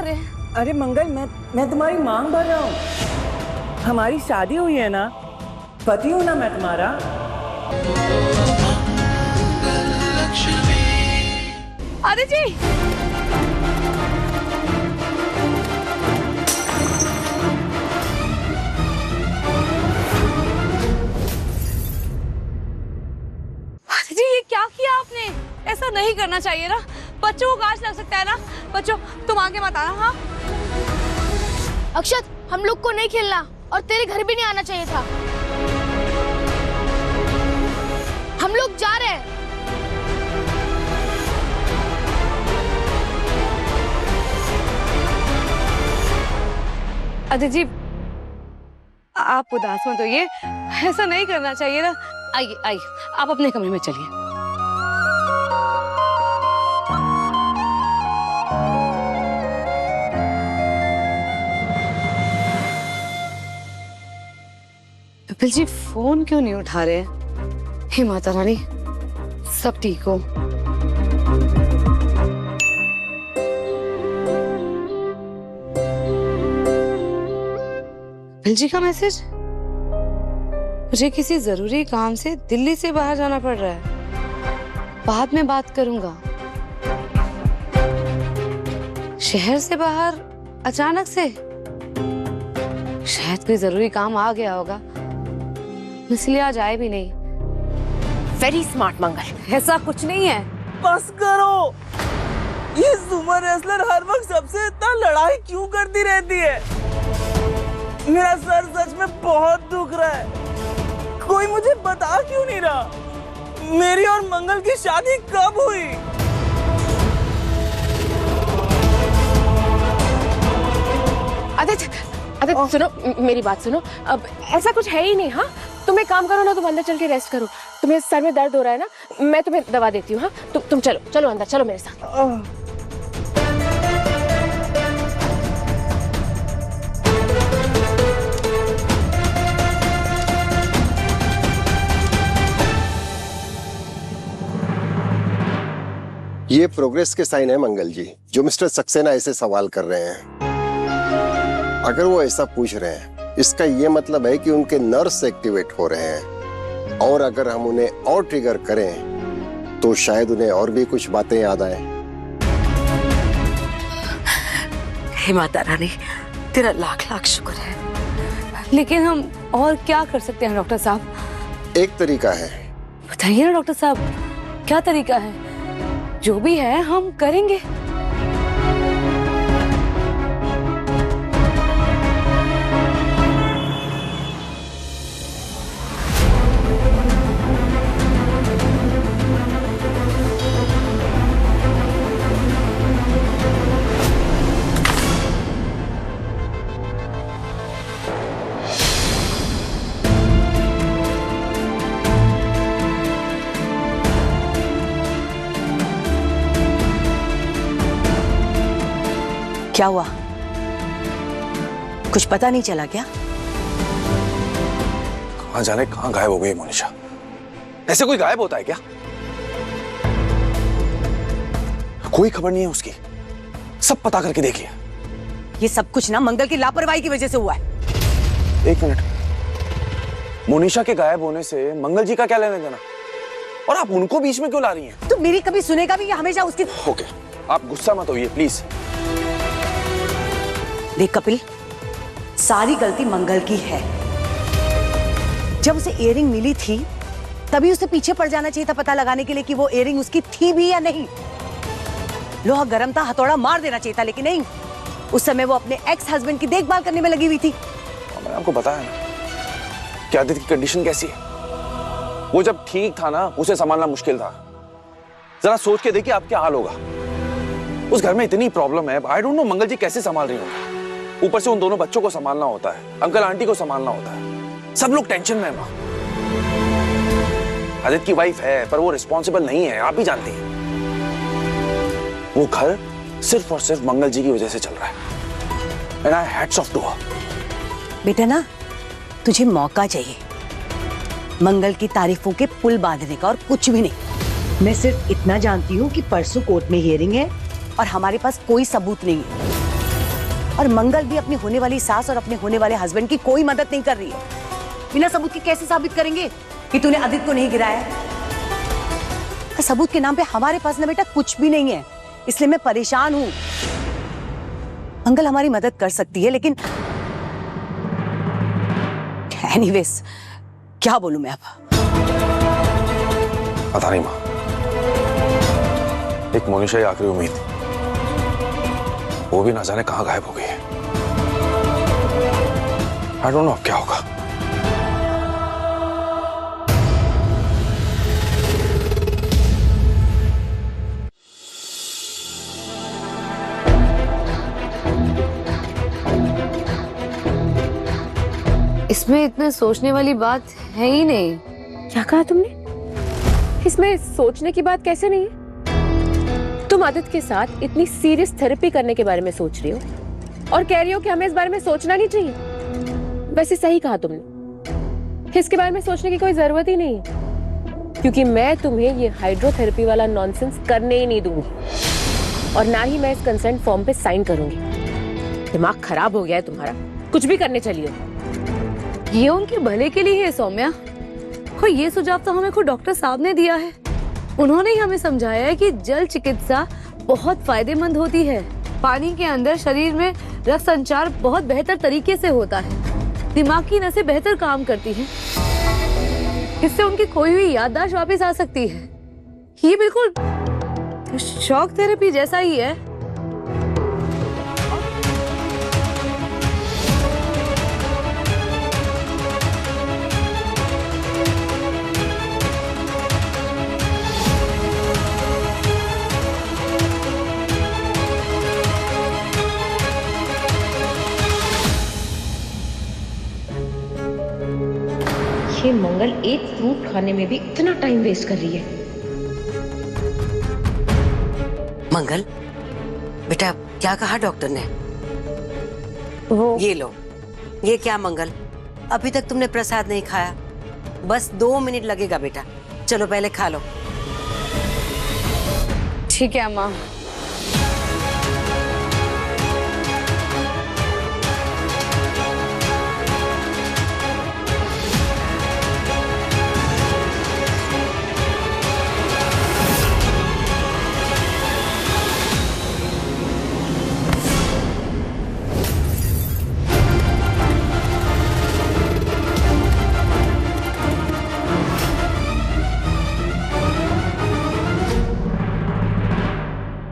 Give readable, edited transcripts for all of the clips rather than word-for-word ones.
रहे हैं? अरे मंगल, मैं तुम्हारी मांग भर रहा हूँ। हमारी शादी हुई है ना, पति हूँ ना मैं तुम्हारा। आदित्य जी, आदित्य जी, ये क्या किया आपने? ऐसा नहीं करना चाहिए ना, बच्चों को गाज लग सकता है ना। बच्चों, तुम आगे मत आना। हाँ अक्षत, हम लोग को नहीं खेलना और तेरे घर भी नहीं आना चाहिए था। हम लोग जा रहे हैं। आदित्य जी, आप उदास मत होइए, ऐसा नहीं करना चाहिए ना। आइए आइए, आप अपने कमरे में चलिए। कपिल जी फोन क्यों नहीं उठा रहे? हे माता रानी, सब ठीक हो? कपिल जी का मैसेज? मुझे किसी जरूरी काम से दिल्ली से बाहर जाना पड़ रहा है, बाद में बात करूंगा। शहर से बाहर अचानक से? शायद कोई जरूरी काम आ गया होगा, इसलिए आज आए भी नहीं। वेरी स्मार्ट मंगल। ऐसा कुछ नहीं है। बस करो, ये सुपर रेसलर हर वक्त सबसे इतना लड़ाई क्यों करती रहती है? मेरा सर सच में बहुत दुख रहा है। कोई मुझे बता क्यों नहीं रहा, मेरी और मंगल की शादी कब हुई? आदित्य सुनो, मेरी बात सुनो। अब ऐसा कुछ है ही नहीं। हाँ, तुम एक काम करो ना, तुम अंदर चल के रेस्ट करो। तुम्हें सर में दर्द हो रहा है ना, मैं तुम्हें दवा देती हूँ। हाँ, तुम चलो चलो अंदर, चलो मेरे साथ। ये प्रोग्रेस के साइन है मंगल जी, जो मिस्टर सक्सेना ऐसे सवाल कर रहे हैं। अगर वो ऐसा पूछ रहे हैं, इसका ये मतलब है कि उनके नर्व्स एक्टिवेट हो रहे हैं, और अगर हम उन्हें और ट्रिगर करें तो शायद उन्हें और भी कुछ बातें याद आए। हे माता रानी, तेरा लाख लाख शुक्र है। लेकिन हम और क्या कर सकते हैं डॉक्टर साहब? एक तरीका है। बताइए ना डॉक्टर साहब, क्या तरीका है? जो भी है हम करेंगे। क्या हुआ? कुछ पता नहीं चला क्या? कहां जाने कहां गायब हो गई मोनिशा। ऐसे कोई गायब होता है क्या? कोई खबर नहीं है उसकी, सब पता करके देखिए। ये सब कुछ ना मंगल की लापरवाही की वजह से हुआ है। एक मिनट, मोनिशा के गायब होने से मंगल जी का क्या लेना देना? और आप उनको बीच में क्यों ला रही हैं? तू मेरी कभी सुनेगा भी या हमेशा उसकी? ओके, आप गुस्सा मत होइए प्लीज। देख कपिल, सारी गलती मंगल की है। जब उसे इयररिंग मिली थी तभी उसे पीछे पड़ जाना चाहिए था पता लगाने के लिए कि वो इयररिंग उसकी थी भी या नहीं। लोहा गर्म था, हथौड़ा मार देना चाहिए था, लेकिन नहीं। उस समय वो अपने एक्स हस्बैंड की देखभाल करने में लगी हुई थी। मैंने आपको बताया ना कि आदित्य की कंडीशन कैसी है। वो जब ठीक था ना, उसे संभालना मुश्किल था। जरा सोच के देखिए आप क्या हाल होगा। उस घर में इतनी प्रॉब्लम है, आई डोंट नो मंगल जी कैसे संभाल रही होंगी। ऊपर से उन दोनों बच्चों को संभालना होता है, अंकल आंटी को संभालना होता है, सब लोग टेंशन में है। मां आदित्य की वाइफ है, पर वो रिस्पॉन्सिबल नहीं है, आप भी जानती हैं। वो घर सिर्फ और सिर्फ मंगल जी की वजह से चल रहा है। And I hats off to her. बेटा ना, तुझे मौका चाहिए मंगल की तारीफों के पुल बांधने का, और कुछ भी नहीं। मैं सिर्फ इतना जानती हूँ कि परसों कोर्ट में हियरिंग है और हमारे पास कोई सबूत नहीं है। और मंगल भी अपनी होने वाली सास और अपने होने वाले हस्बैंड की कोई मदद नहीं कर रही है। बिना सबूत के कैसे साबित करेंगे कि तूने आदित्य को नहीं गिराया? सबूत के नाम पे हमारे पास ना बेटा कुछ भी नहीं है, इसलिए मैं परेशान हूं। मंगल हमारी मदद कर सकती है, लेकिन एनीवेज क्या बोलूं मैं अब? पता नहीं माँ, एक मोनिशा ही आखिरी उम्मीद, वो भी ना जाने कहां गायब हो गई है। आई डोंट नो अब क्या होगा। इसमें इतने सोचने वाली बात है ही नहीं। क्या कहा तुमने? इसमें सोचने की बात कैसे नहीं है? तुम आदित्य के साथ इतनी सीरियस थेरेपी करने के बारे में सोच रही हो और कह रही हो कि हमें इस बारे में सोचना नहीं चाहिए। वैसे सही कहा तुमने, इसके बारे में सोचने की कोई जरूरत ही नहीं है, क्योंकि मैं तुम्हें ये हाइड्रोथेरेपी वाला नॉनसेंस करने ही नहीं दूंगी और ना ही मैं इस कंसेंट फॉर्म पे साइन करूंगी। दिमाग खराब हो गया है तुम्हारा, कुछ भी करने चली हो। ये उनके भले के लिए है सौम्या, और ये सुझाव तो हमें खुद डॉक्टर साहब ने दिया है। उन्होंने ही हमें समझाया है कि जल चिकित्सा बहुत फायदेमंद होती है। पानी के अंदर शरीर में रक्त संचार बहुत बेहतर तरीके से होता है, दिमाग की नसें बेहतर काम करती हैं, इससे उनकी खोई हुई याददाश्त वापस आ सकती है। ये बिल्कुल शॉक थेरेपी जैसा ही है। ये मंगल एक फ्रूट खाने में भी इतना टाइम वेस्ट कर रही है। मंगल बेटा, क्या कहा डॉक्टर ने? वो ये लो। ये क्या मंगल, अभी तक तुमने प्रसाद नहीं खाया? बस 2 मिनट लगेगा बेटा, चलो पहले खा लो। ठीक है अम्मा।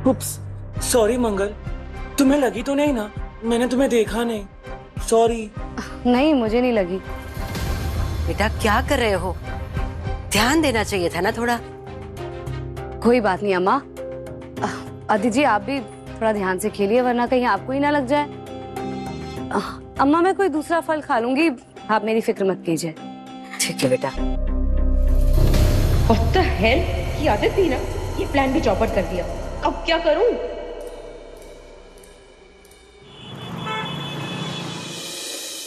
उप्स, सॉरी मंगल, तुम्हें लगी तो नहीं ना? मैंने तुम्हें देखा नहीं, सॉरी। नहीं, मुझे नहीं लगी। बेटा क्या कर रहे हो? ध्यान देना चाहिए था ना थोड़ा। कोई बात नहीं अम्मा। अदिति जी आप भी थोड़ा ध्यान से खेलिए, वरना कहीं आपको ही ना लग जाए। अम्मा मैं कोई दूसरा फल खा लूंगी, आप मेरी फिक्र मत कीजिए। ठीक है बेटा। What the hell? ये आदत थी ना, ये प्लान भी चौपट कर दिया। अब क्या करूं?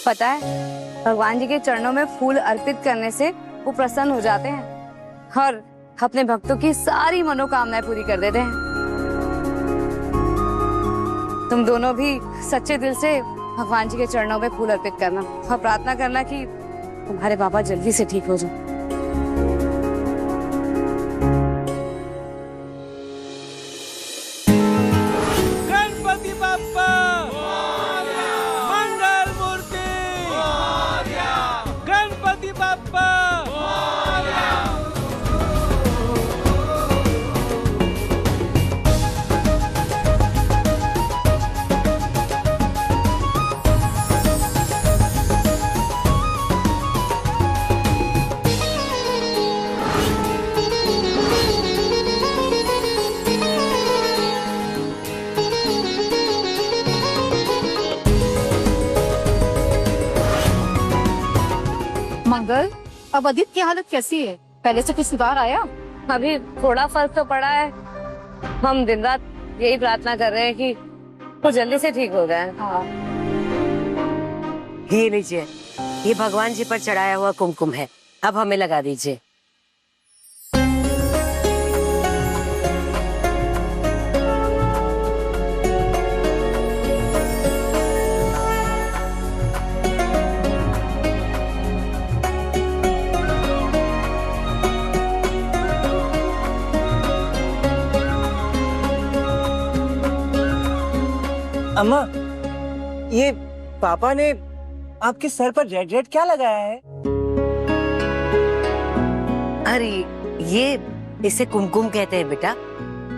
पता है, भगवान जी के चरणों में फूल अर्पित करने से वो प्रसन्न हो जाते हैं और अपने भक्तों की सारी मनोकामनाएं पूरी कर देते हैं। तुम दोनों भी सच्चे दिल से भगवान जी के चरणों में फूल अर्पित करना और प्रार्थना करना कि तुम्हारे पापा जल्दी से ठीक हो जाए। गणपति बाप्पा मंगल मूर्ति, गणपति बाप्पा। मंगल, अब आदित्य की हालत कैसी है? पहले से कुछ सुधार आया? अभी थोड़ा फर्क तो पड़ा है। हम दिन रात यही प्रार्थना कर रहे हैं कि वो जल्दी से ठीक हो जाए। ये लीजिए, ये भगवान जी पर चढ़ाया हुआ कुमकुम है, अब हमें लगा दीजिए। अम्मा, ये पापा ने आपके सर पर रेड रेड क्या लगाया है? अरे ये इसे कुमकुम कहते हैं बेटा।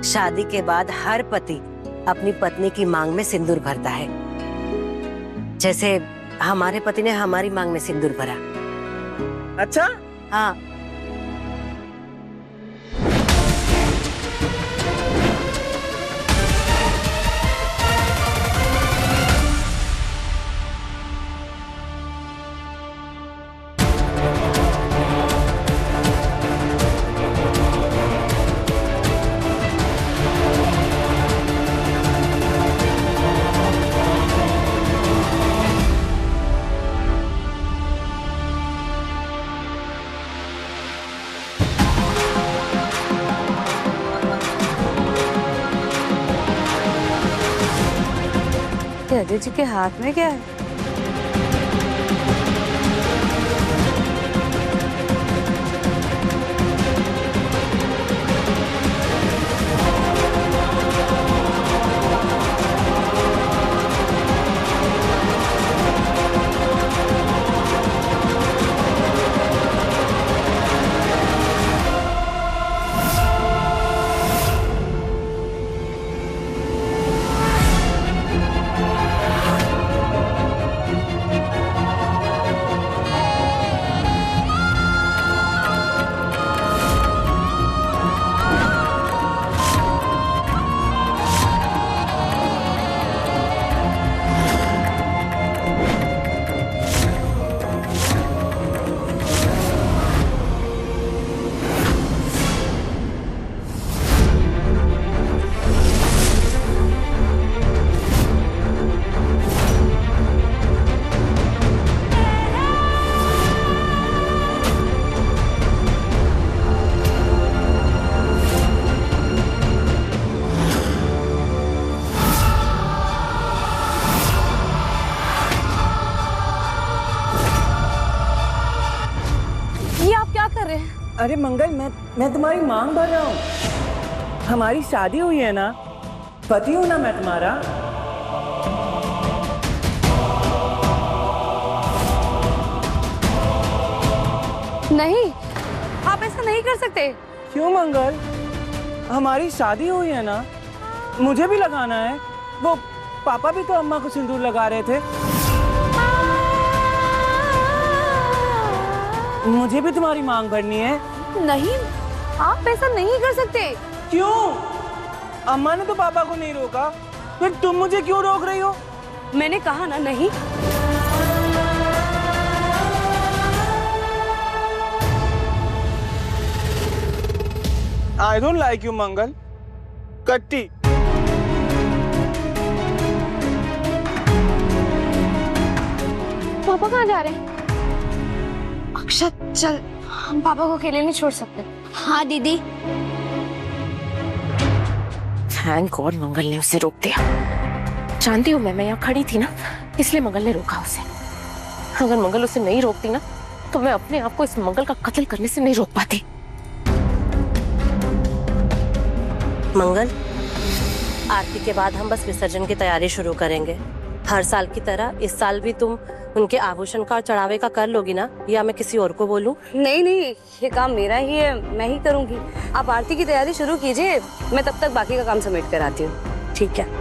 शादी के बाद हर पति अपनी पत्नी की मांग में सिंदूर भरता है, जैसे हमारे पति ने हमारी मांग में सिंदूर भरा। अच्छा, हाँ। अजय जी के हाथ में क्या है? अरे मंगल, मैं तुम्हारी मांग भर रहा हूँ। हमारी शादी हुई है ना, पति हूँ ना मैं तुम्हारा। नहीं, आप ऐसा नहीं कर सकते। क्यों मंगल? हमारी शादी हुई है ना, मुझे भी लगाना है। वो पापा भी तो अम्मा को सिंदूर लगा रहे थे। मुझे भी तुम्हारी मांग भरनी है। नहीं, आप ऐसा नहीं कर सकते। क्यों? अम्मा ने तो पापा को नहीं रोका, फिर तुम मुझे क्यों रोक रही हो? मैंने कहा ना नहीं। I don't like you, मंगल। कट्टी। पापा कहाँ जा रहे हैं? अक्षत, चल, हम पापा को अकेले नहीं छोड़ सकते। हाँ दीदी। थैंक गॉड मंगल ने उसे रोक दिया। जानती हूँ मैं यहाँ खड़ी थी ना, इसलिए मंगल ने रोका उसे। अगर मंगल उसे नहीं रोकती ना, तो मैं अपने आप को इस मंगल का कत्ल करने से नहीं रोक पाती। मंगल, आरती के बाद हम बस विसर्जन की तैयारी शुरू करेंगे। हर साल की तरह इस साल भी तुम उनके आभूषण का और चढ़ावे का कर लोगी ना, या मैं किसी और को बोलूं? नहीं नहीं, ये काम मेरा ही है, मैं ही करूंगी। आप आरती की तैयारी शुरू कीजिए, मैं तब तक बाकी का काम समेट कर आती हूँ। ठीक है।